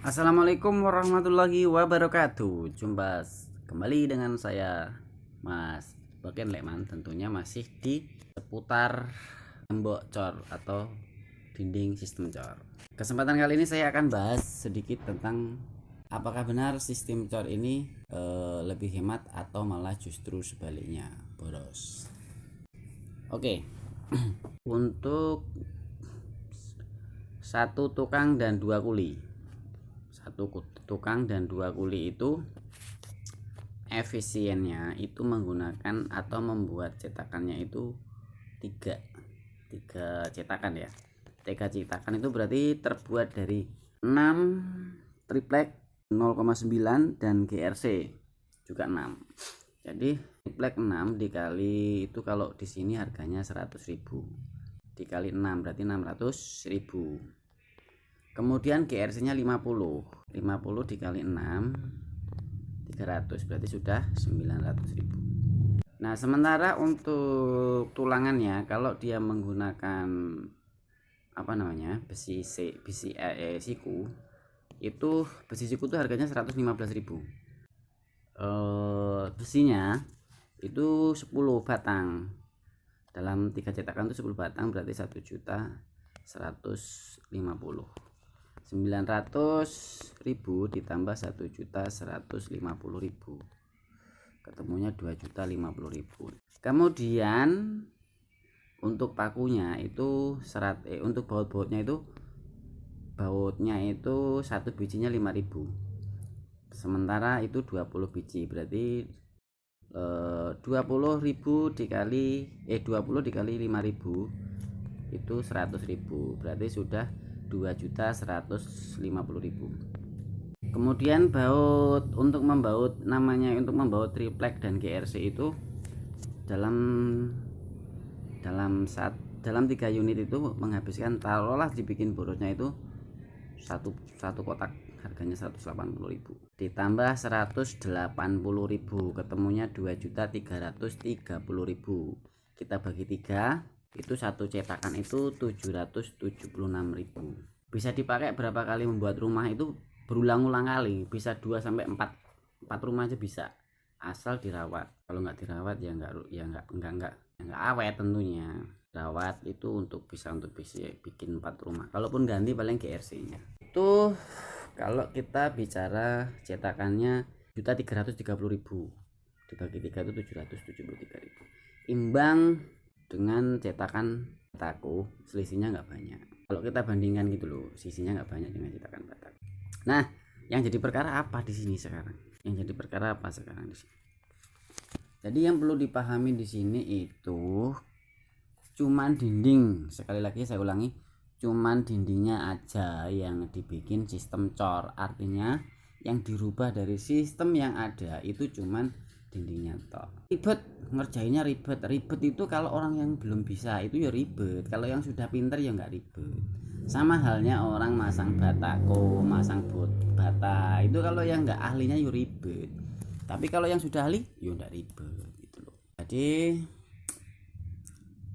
Assalamualaikum warahmatullahi wabarakatuh. Jumpa kembali dengan saya Mas Bagian Lekman. Tentunya masih di seputar tembok cor atau dinding sistem cor. Kesempatan kali ini saya akan bahas sedikit tentang apakah benar sistem cor ini lebih hemat atau malah justru sebaliknya boros. Oke. Untuk satu tukang dan dua kuli, satu tukang dan dua kuli itu efisiennya itu menggunakan atau membuat cetakannya itu tiga cetakan ya. Tiga cetakan itu berarti terbuat dari 6 triplek 0,9 dan GRC juga 6. Jadi triplek 6 dikali itu, kalau di sini harganya 100.000 dikali 6 berarti 600.000. Kemudian GRC nya 50 dikali 6 300 berarti sudah 900.000. Nah, sementara untuk tulangannya kalau dia menggunakan besi siku, itu besi siku itu harganya 115.000. Besinya itu 10 batang, dalam 3 cetakan itu 10 batang berarti 1.150.000. 900.000 ditambah 1.150.000 ketemunya 2.050.000. Kemudian untuk pakunya itu untuk baut-bautnya itu satu bijinya 5.000, sementara itu 20 biji berarti 20.000 dikali 5.000 itu 100.000 berarti sudah 2.150.000. Kemudian untuk membaut triplek dan GRC itu dalam 3 unit itu menghabiskan, taruhlah dibikin borosnya itu satu kotak harganya 180.000 ditambah 180.000 ketemunya 2.330.000. kita bagi 3 itu satu cetakan itu 776.000. Bisa dipakai berapa kali membuat rumah itu, berulang-ulang kali, bisa 2 sampai 4 rumah aja bisa, asal dirawat. Kalau nggak dirawat ya nggak awet tentunya. Rawat itu untuk bisa bikin 4 rumah. Kalaupun ganti paling GRC-nya. Itu kalau kita bicara cetakannya 1.330.000 dibagi 3 itu 773.000. Imbang dengan cetakan bataku, selisihnya nggak banyak. Kalau kita bandingkan gitu loh, sisinya nggak banyak dengan cetakan bataku. Nah, yang jadi perkara apa di sini sekarang? Jadi yang perlu dipahami di sini itu cuman dinding. Sekali lagi saya ulangi, cuman dindingnya aja yang dibikin sistem cor. Artinya yang dirubah dari sistem yang ada itu cuman dindingnya toh. Ribet ngerjainnya, ribet itu kalau orang yang belum bisa itu ya ribet, kalau yang sudah pinter ya nggak ribet. Sama halnya orang masang batako, masang bata itu, kalau yang nggak ahlinya ya ribet, tapi kalau yang sudah ahli ya nggak ribet gitu loh. Jadi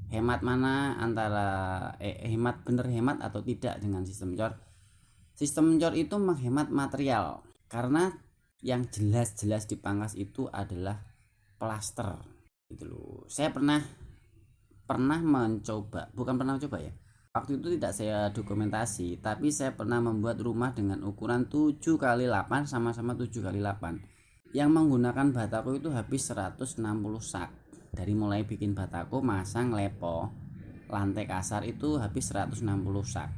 hemat mana antara hemat atau tidak dengan sistem cor? Sistem cor itu menghemat material, karena yang jelas-jelas dipangkas itu adalah plaster gitu loh. Saya pernah mencoba, ya, waktu itu tidak saya dokumentasi, tapi saya pernah membuat rumah dengan ukuran 7x8 sama-sama 7x8 yang menggunakan batako itu habis 160 sak. Dari mulai bikin batako, masang lepo, lantai kasar itu habis 160 sak.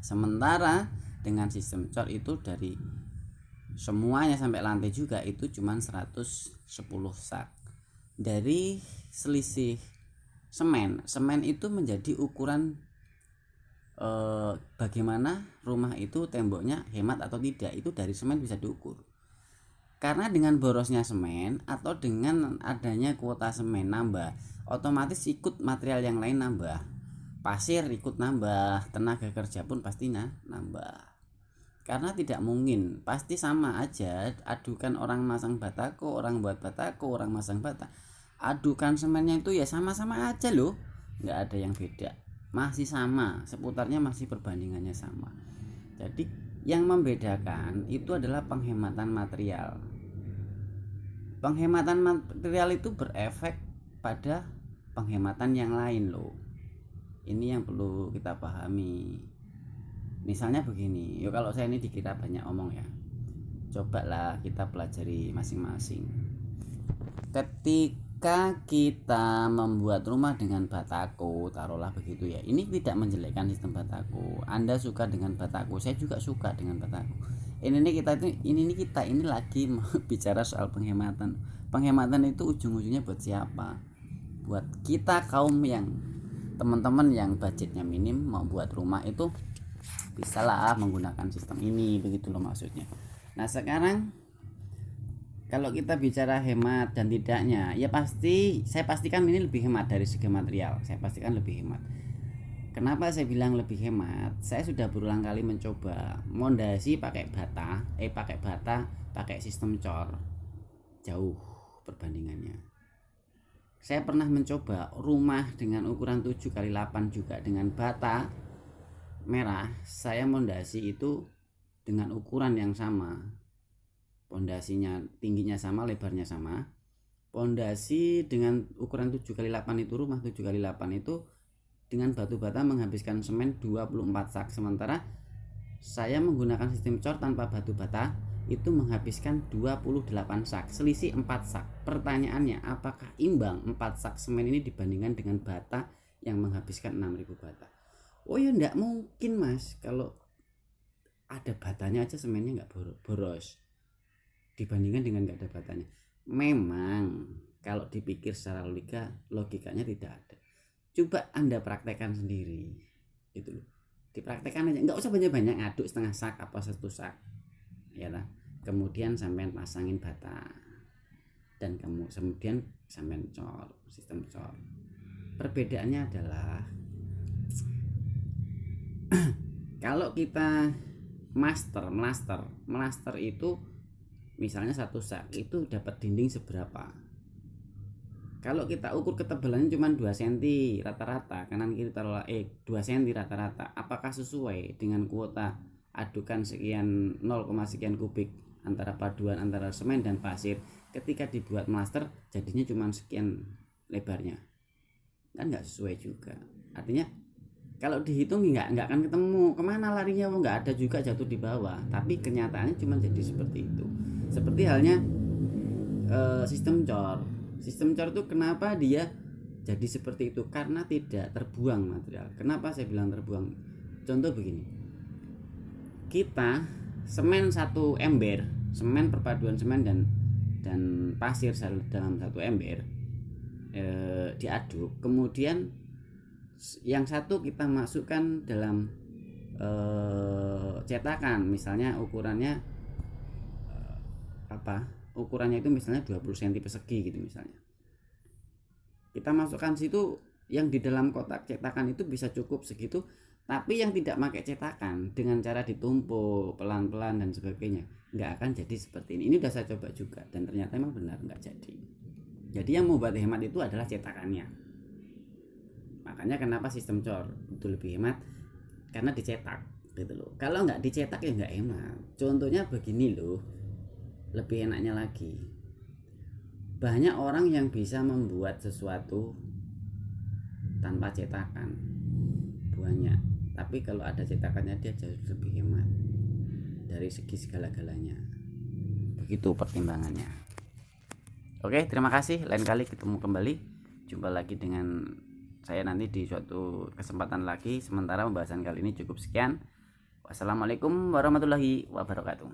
Sementara dengan sistem cor itu dari semuanya sampai lantai juga itu cuma 110 sak. Dari selisih semen itu menjadi ukuran bagaimana rumah itu temboknya hemat atau tidak, itu dari semen bisa diukur. Karena dengan borosnya semen atau dengan adanya kuota semen nambah, otomatis ikut material yang lain nambah, pasir ikut nambah, tenaga kerja pun pasti nambah. Karena tidak mungkin, pasti sama aja, adukan orang masang batako, orang buat batako, orang masang bata, adukan semennya itu ya sama-sama aja loh, nggak ada yang beda, masih sama, seputarnya masih perbandingannya sama. Jadi Yang membedakan itu adalah penghematan material. Penghematan material itu berefek pada penghematan yang lain loh. Ini yang perlu kita pahami. Misalnya begini, yuk kalau saya ini dikira banyak omong ya. Cobalah kita pelajari masing-masing. Ketika kita membuat rumah dengan batako, taruhlah begitu ya. Ini tidak menjelekkan sistem batako. Anda suka dengan batako, saya juga suka dengan batako. Ini lagi bicara soal penghematan. Penghematan itu ujung-ujungnya buat siapa? Buat kita kaum yang teman-teman yang budgetnya minim mau buat rumah itu bisalah menggunakan sistem ini, begitu loh maksudnya. Nah sekarang kalau kita bicara hemat dan tidaknya, ya saya pastikan ini lebih hemat dari segi material. Saya pastikan lebih hemat. Kenapa saya bilang lebih hemat? Saya sudah berulang kali mencoba mondasi pakai bata, pakai sistem cor. Jauh perbandingannya. Saya pernah mencoba rumah dengan ukuran 7x8 juga dengan bata merah. Saya mondasi itu dengan ukuran yang sama, pondasinya tingginya sama, lebarnya sama. Pondasi dengan ukuran 7x8 itu, rumah 7x8 itu dengan batu bata menghabiskan semen 24 sak, sementara saya menggunakan sistem cor tanpa batu bata itu menghabiskan 28 sak, selisih 4 sak. Pertanyaannya, apakah imbang 4 sak semen ini dibandingkan dengan bata yang menghabiskan 6000 bata? Oh ya enggak mungkin mas, kalau ada batanya aja semennya enggak boros dibandingkan dengan enggak ada batanya. Memang kalau dipikir secara logikanya tidak ada. Coba Anda praktekkan sendiri gitu loh, dipraktekkan aja, enggak usah banyak-banyak ngaduk setengah sak apa 1 sak ya lah. Kemudian sampean pasangin bata dan kemudian sampean cor, sistem cor. Perbedaannya adalah kalau kita master itu misalnya 1 sak itu dapat dinding seberapa. Kalau kita ukur ketebalannya cuma 2 cm rata-rata, kanan kiri taruhlah 2 cm rata-rata, apakah sesuai dengan kuota adukan sekian 0, sekian kubik antara paduan antara semen dan pasir? Ketika dibuat master jadinya cuma sekian lebarnya, kan nggak sesuai juga. Artinya kalau dihitung nggak akan ketemu, kemana larinya, nggak ada juga jatuh di bawah. Tapi kenyataannya cuma jadi seperti itu. Seperti halnya sistem cor itu kenapa dia jadi seperti itu? Karena tidak terbuang material. Kenapa saya bilang terbuang? Contoh begini, kita semen 1 ember, semen perpaduan semen dan pasir dalam 1 ember diaduk, kemudian yang satu kita masukkan dalam cetakan, misalnya ukurannya ukurannya itu misalnya 20 cm persegi gitu misalnya. Kita masukkan situ, yang di dalam kotak cetakan itu bisa cukup segitu, tapi yang tidak pakai cetakan dengan cara ditumpuk pelan-pelan dan sebagainya nggak akan jadi seperti ini. Ini udah saya coba juga dan ternyata memang benar nggak jadi. Jadi yang membuat hemat itu adalah cetakannya. Makanya kenapa sistem cor itu lebih hemat, karena dicetak gitu loh. Kalau nggak dicetak ya nggak hemat. Contohnya begini loh, lebih enaknya lagi, banyak orang yang bisa membuat sesuatu tanpa cetakan, banyak. Tapi kalau ada cetakannya dia jauh lebih hemat dari segi segala-galanya. Begitu pertimbangannya. Oke, terima kasih. Lain kali ketemu kembali. Jumpa lagi dengan saya nanti di suatu kesempatan lagi. Sementara pembahasan kali ini cukup sekian. Wassalamualaikum warahmatullahi wabarakatuh.